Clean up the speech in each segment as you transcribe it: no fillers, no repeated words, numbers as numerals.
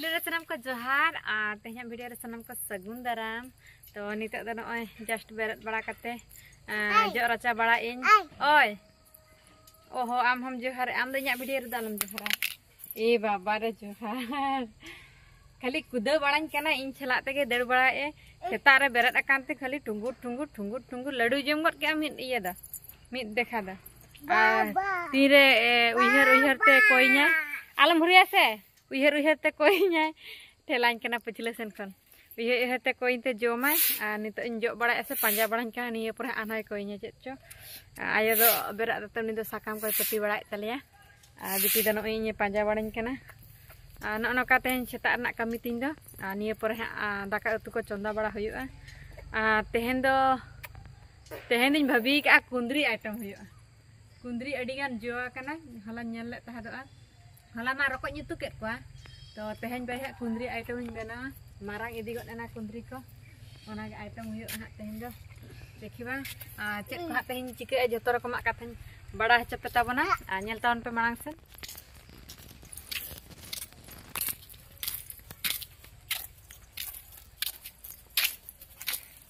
Video रे सनम को जोहार और तेहना वीडियो रे सनम को सगुन दाराम। तो नितो दो नय जस्ट बेरत बड़ा कते जो रचा बड़ा इन ओय ओहो आम हम जोहार आम दो इᱧᱟᱜ वीडियो रे दालम जोहार ए बाबा रे जोहार खाली कुदे बड़ाñ kana इन छला तेगे दड़ बड़ा ए सेता रे बेरत अकानते खाली टुंगुर टुंगुर टुंगुर टुंगुर लड्डू जम गड के मिद इया दा मिद देखा दा तीरे उइहर उइहर ते कोइña आलम हुरिया से उइहर उइहर ते कोइña ठेलाñ kana पछले सेन खन उइहर उइहर ते कोइन ते जोमाय आ नितो इन जो बड़ा ऐसे पंजा बड़ाñ kana निये पर आनाय कोइña चेत चो आयो दो बेरत दते नि दो साकाम को पति बड़ा तलिया आ बिटी दो नय इन पंजा बड़ाñ kana न नका तेहन सेता रना कमी तिन दो निये पर दाका उतु को चंदा बड़ा हुयुआ तेहन दिन भाभी का कुंदरी आइटम हुयुआ कुंदरी अडिगान जोआ kana हला नेल ले तहादोआ हला मा रको nyutu केत कोआ तो तेहन बाय कुंदरी आइटम इन बेना मारांग इदी गड एना कुंदरी को ओना के आइटम हुयुआ हा तेहन दो देखिबा चेत को हा तेहन चिके जतो रकम कथा बड़ा हचप ताबना नेल तावन पे मांग से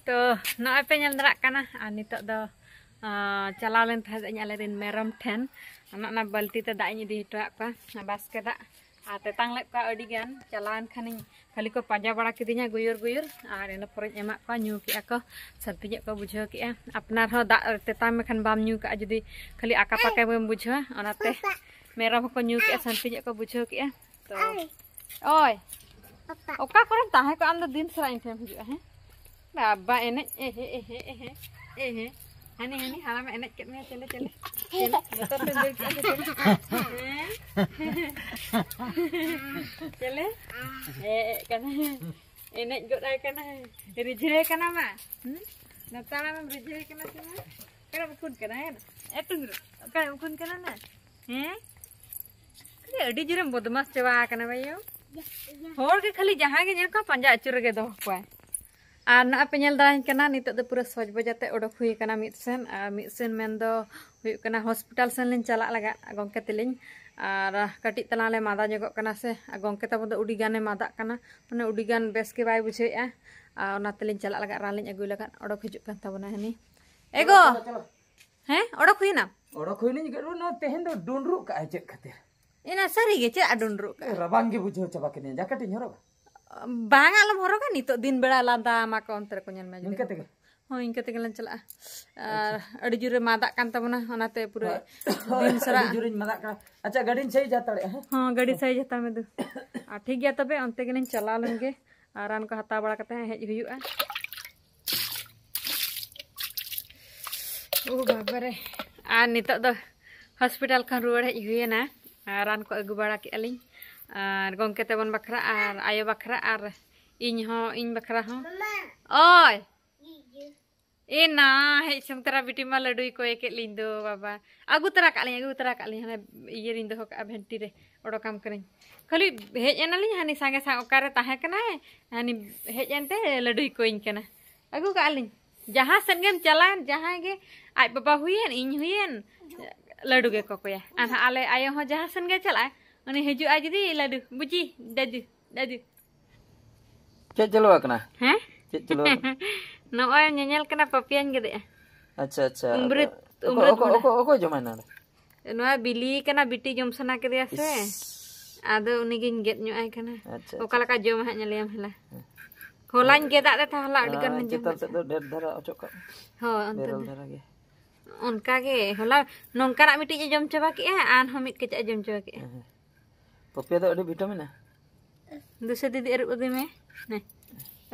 तो नय पे नेल दरा kana नितो दो चला लेन था अले रिन मेरम ठेन ना बाल्टी ते दा इदी हटवा का बास्के दा तेतांग ले का अडी गान चलान खानी खाली को पाजा बड़ा किदिया गुयर गुयर आर एना पर एमा का न्यू किया को सर्दी को बुझो किया अपनार हो दा तेता में खान बाम न्यू का जदी खाली आका पाके बम बुझो ओनाते मेरम को न्यू किया सर्दी को बुझो किया तो ओय ओका करे ताहे को आम दिन सरा इन फेम हुजो है बाबा एने एहे हनी हनी हाला में एने केत में चले चले बता पे देख चले कना एने गोदाय कना रिझे कना मा नताना में रिझे कना से करा बुकुन कना है ए तुंगरो का बुकुन कना ना हैं खाली अडी जुरम बदमाश चवा कना भाईयो होर के खाली जहां के जेल का पंजा अचुर के दो पाए आ ना पे नेल दाइन कना नितो दो पूरा सज बजाते ओडक हुई कना मिदसेन मेन दो हुई कना हॉस्पिटल सेन लिन चला लगा गंके तिलिन आर कटी तला ले मादा जगो कना से गंके तब दो उडी गाने मादा कना माने उडी गान बेस के बाय बुझेया आ ओना तिलिन चला लगा रान लिन अगुई लगा ओडक हिजुक कन तबना हनी एगो हैं ओडक हुई ना ओडक हुई नि गरो नो तेहन दो डुनरु का चेक खातिर इना सरी गे चे डुनरु का रबांग गे बुझो चबा के जाकट हरो बांग आलम हरोगा नितो दिन बेड़ा लादा मा को अंतर को नेल में इनके तेगे हो इनके तेगे लन चला अडी जुरे मादा कान तबना ओनाते पूरा दिन सरा जुरे मादा का अच्छा गाड़ी सही जाता है हां गाड़ी सही जाता में दो ठीक गया तबे अंते गेलिन चला लेंगे रान को हता बड़ा कते हेज हुयुआ ओ बाबा रे आ नितो दो हॉस्पिटल खान रुवाड़ हेज हुयना रान को अगु बड़ा के अलिन और गंके तेबन बखरा और आयो बखरा और इन बखरा हो ओय ए ना हे समतरा बिटी मा लड्डू को एक लिंदो बाबा अगु तरा का ली हने ये रिंदो का भेंटी रे ओडो काम करें खाली हेज एनाली हनी संगे सा ओकारे ताहे कना हनी हेज एनते लड्डू को इन कना अगु का ली जहां संगेम चलान जहां गे आज बाबा हुयन इन हुयन लड्डू गे कोया आन आले आयो हो जहां संगे चला उन्हें हिजू आज दी लड्डू बुजी दादू दादू चे चलो कना हैं चे चलो नोय नेनेल कना पपियान गे दे अच्छा अच्छा उम्रत ओको जमाना नोय बिली कना बिटी जम सना के दिया से आदो उनी गिन गेट न्यो आय कना ओकाला का जम हा नेलेम हला खोलान गे दा था हला अडी गन जम चितर से दो डेढ़ धरा ओचक हो अंत धरा गे उनका गे हला नोंकारा मिटी जम चबा के आन हम मिट के जम चबा के पपिया तो अड़ी विटामिन है दूसरे दीदी अरुब अगुई में ने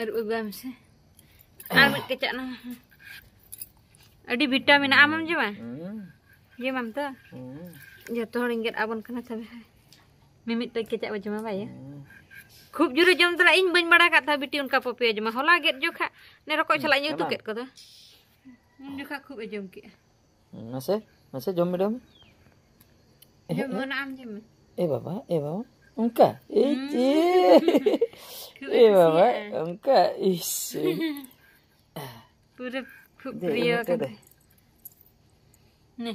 अरुब अगुई में से आर मिट के चना अड़ी विटामिन आमम जमा ये मम तो जतो हड़ इंगेट आबन कना तबे मिमिट तो के चा जमा भाई खूब जुरे जम तरा इन बन बड़ा का था बिटी उनका पपिया जमा होला गेट जोखा ने रको चला इन तो केट को तो उन जोखा खूब जम के मसे जम मिडम जम आम जम ए बाबा उनका बाबा उनका इस पूरे खूब प्रिय कर ने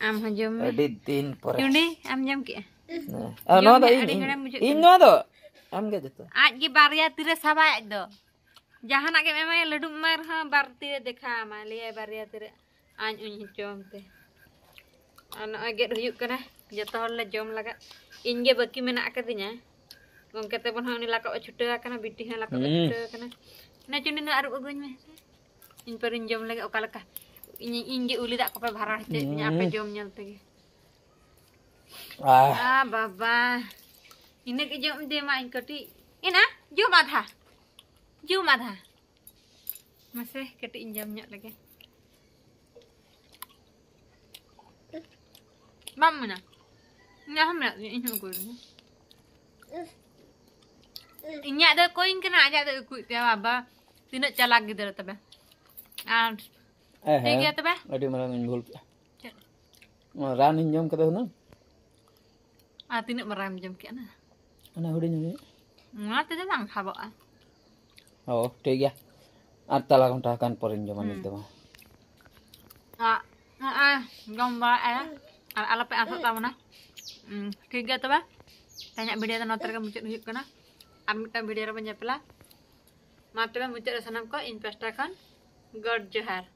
आम हजम अड़ी दिन पर क्यों नहीं आम जम के No ada ini no ada. Am ge jatuh. आज की बारिया तीरे सभा आज दो जहाँ ना के मैं लड्डू मार हाँ बार तीरे देखा मैं लिया बारिया तीरे आज उन्हीं जोमते अन आगे रुjuk करना जतो हर ले जोम लगा इनके बाकी में ना कर दिया उनके ते बन हाँ उन्हीं लाका छुट्टा करना बिट्टी हाँ लाका छुट्टा करना ना चुनी ना अरुप अगुन में इन पर इन जोम लगा ओकाल का इनके उली दा कपड़े भरा है यहाँ पे जोम nyalते के बाबा इन्हें के जोम दे माइन कटी इना जोम आधा मसे कटी जोम nyok lagi mam mana nya ham nak ini aku ini ada koin kena aja ada ikut ya baba tidak calak gitu tapi ठीक है तबे अड़ी मरा इन भूल रान इन जम कदे ना तीन मराम जम के ना ana hudin ni ngat itu lang khabo oh ठीक है আর তালা ঘন্টা কান পরেন জমান একদম gom ba ala pe asal tahu na ठीक है तबे tanya video ta noter ka muncul huyuk kana ar mita video ra banyak pula ma tebe muncul sanam ko investa kan god johar